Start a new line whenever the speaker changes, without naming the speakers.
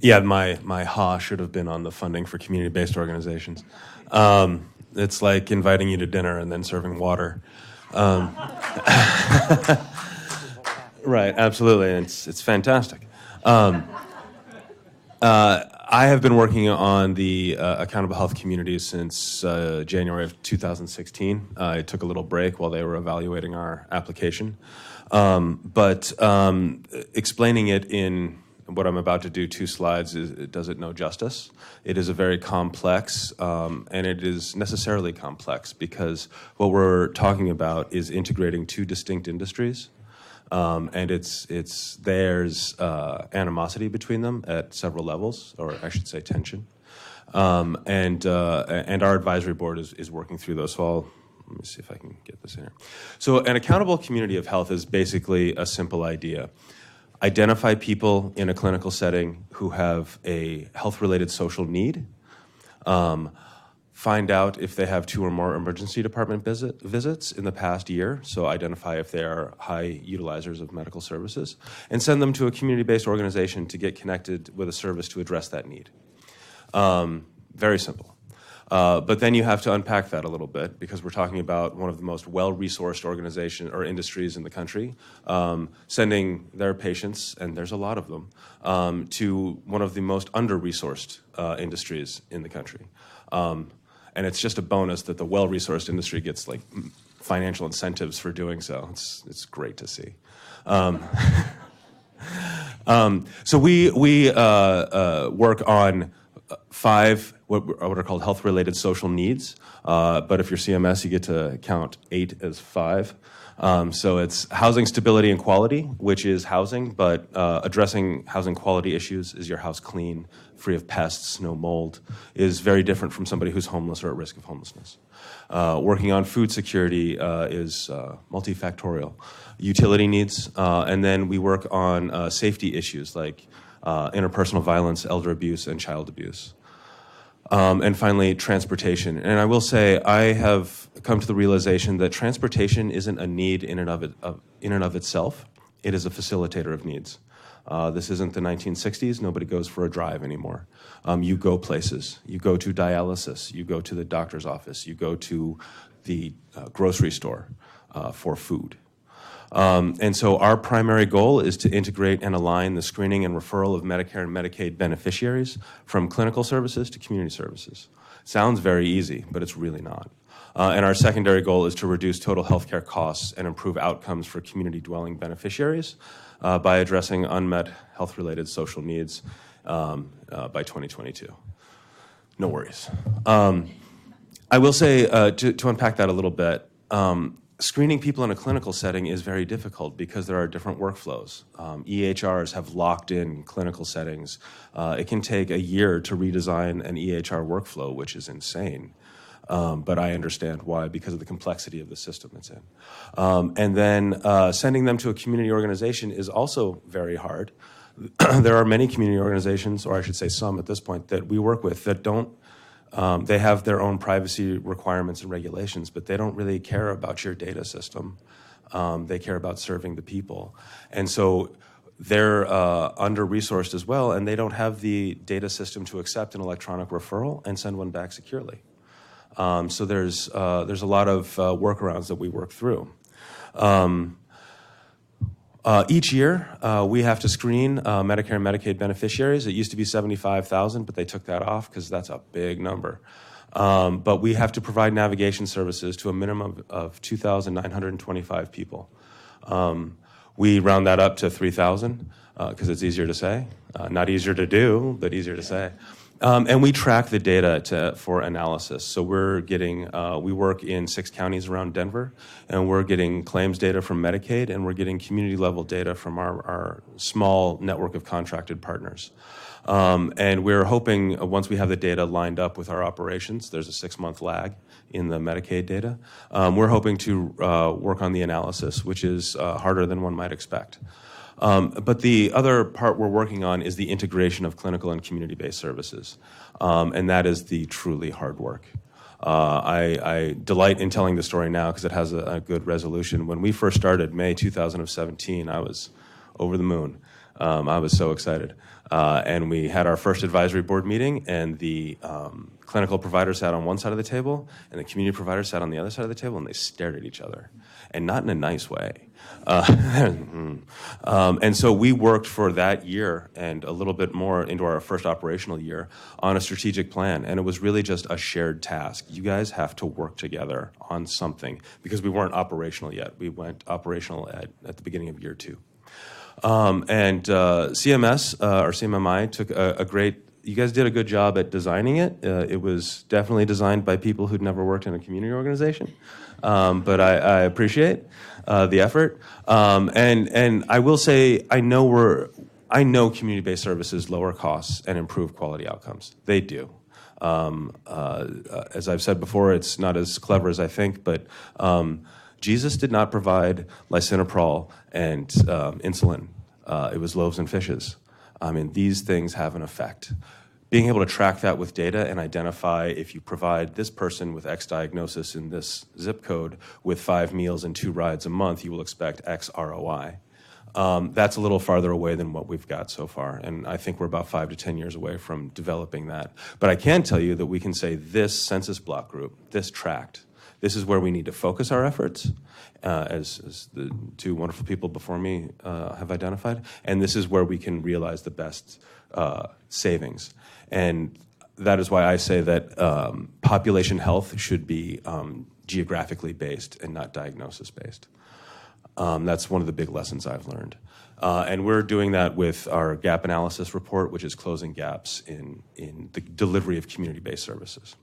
Yeah, my ha should have been on the funding for community-based organizations. It's like inviting you to dinner and then serving water. Right, absolutely. It's fantastic. I have been working on the accountable health community since January of 2016. I took a little break while they were evaluating our application. But explaining it in what I'm about to do, 2 slides, does it no justice. It is a very complex, and it is necessarily complex because what we're talking about is integrating 2 distinct industries. And there's animosity between them at several levels, or I should say tension. And our advisory board is working through those. So let me see if I can get this in here. So an accountable community of health is basically a simple idea. Identify people in a clinical setting who have a health-related social need. Find out if they have 2 or more emergency department visits in the past year, so identify if they are high utilizers of medical services, and send them to a community-based organization to get connected with a service to address that need. Very simple. But then you have to unpack that a little bit because we're talking about one of the most well-resourced organizations or industries in the country, sending their patients, and there's a lot of them, to one of the most under-resourced industries in the country. And it's just a bonus that the well-resourced industry gets like financial incentives for doing so. It's great to see. So we work on 5 what are called health-related social needs. But if you're CMS, you get to count 8 as 5. So it's housing stability and quality, which is housing, but addressing housing quality issues, is your house clean, free of pests, no mold, is very different from somebody who's homeless or at risk of homelessness. Working on food security is multifactorial. Utility needs, and then we work on safety issues like interpersonal violence, elder abuse, and child abuse. And finally, transportation. And I will say, I have come to the realization that transportation isn't a need in and of itself. It is a facilitator of needs. This isn't the 1960s. Nobody goes for a drive anymore. You go places. You go to dialysis. You go to the doctor's office. You go to the grocery store for food. And so our primary goal is to integrate and align the screening and referral of Medicare and Medicaid beneficiaries from clinical services to community services. Sounds very easy, but it's really not. And our secondary goal is to reduce total healthcare costs and improve outcomes for community dwelling beneficiaries by addressing unmet health-related social needs by 2022. No worries. I will say, to unpack that a little bit, screening people in a clinical setting is very difficult because there are different workflows. EHRs have locked in clinical settings. It can take a year to redesign an EHR workflow, which is insane. But I understand why, because of the complexity of the system it's in. And then sending them to a community organization is also very hard. There are many community organizations, or I should say some at this point, that we work with that don't they have their own privacy requirements and regulations, but they don't really care about your data system. They care about serving the people. And so they're under-resourced as well, and they don't have the data system to accept an electronic referral and send one back securely. So there's a lot of workarounds that we work through. Each year, we have to screen Medicare and Medicaid beneficiaries. It used to be 75,000, but they took that off because that's a big number. But we have to provide navigation services to a minimum of 2,925 people. We round that up to 3,000 because it's easier to say. Not easier to do, but easier to say. And we track the data for analysis. So we work in 6 counties around Denver, and we're getting claims data from Medicaid, and we're getting community-level data from our small network of contracted partners. And we're hoping, once we have the data lined up with our operations, there's a 6-month lag in the Medicaid data, we're hoping to work on the analysis, which is harder than one might expect. But the other part we're working on is the integration of clinical and community-based services, and that is the truly hard work. I delight in telling the story now because it has a good resolution. When we first started, May 2017, I was over the moon. I was so excited. And we had our first advisory board meeting, and the clinical provider sat on one side of the table, and the community provider sat on the other side of the table, and they stared at each other, and not in a nice way. And so we worked for that year and a little bit more into our first operational year on a strategic plan, and it was really just a shared task. You guys have to work together on something, because we weren't operational yet. We went operational at the beginning of year 2. CMS, or CMMI, took a great, you guys did a good job at designing it. It was definitely designed by people who'd never worked in a community organization. But I appreciate the effort. And I will say, I know community-based services lower costs and improve quality outcomes. They do. As I've said before, it's not as clever as I think, but Jesus did not provide lisinoprol and insulin. It was loaves and fishes. I mean, these things have an effect. Being able to track that with data and identify if you provide this person with X diagnosis in this zip code with 5 meals and 2 rides a month, you will expect X ROI. That's a little farther away than what we've got so far, and I think we're about 5 to 10 years away from developing that. But I can tell you that we can say this census block group, this tract, this is where we need to focus our efforts, as the 2 wonderful people before me have identified, and this is where we can realize the best savings. And that is why I say that population health should be geographically based and not diagnosis based. That's one of the big lessons I've learned. And we're doing that with our gap analysis report, which is closing gaps in the delivery of community-based services.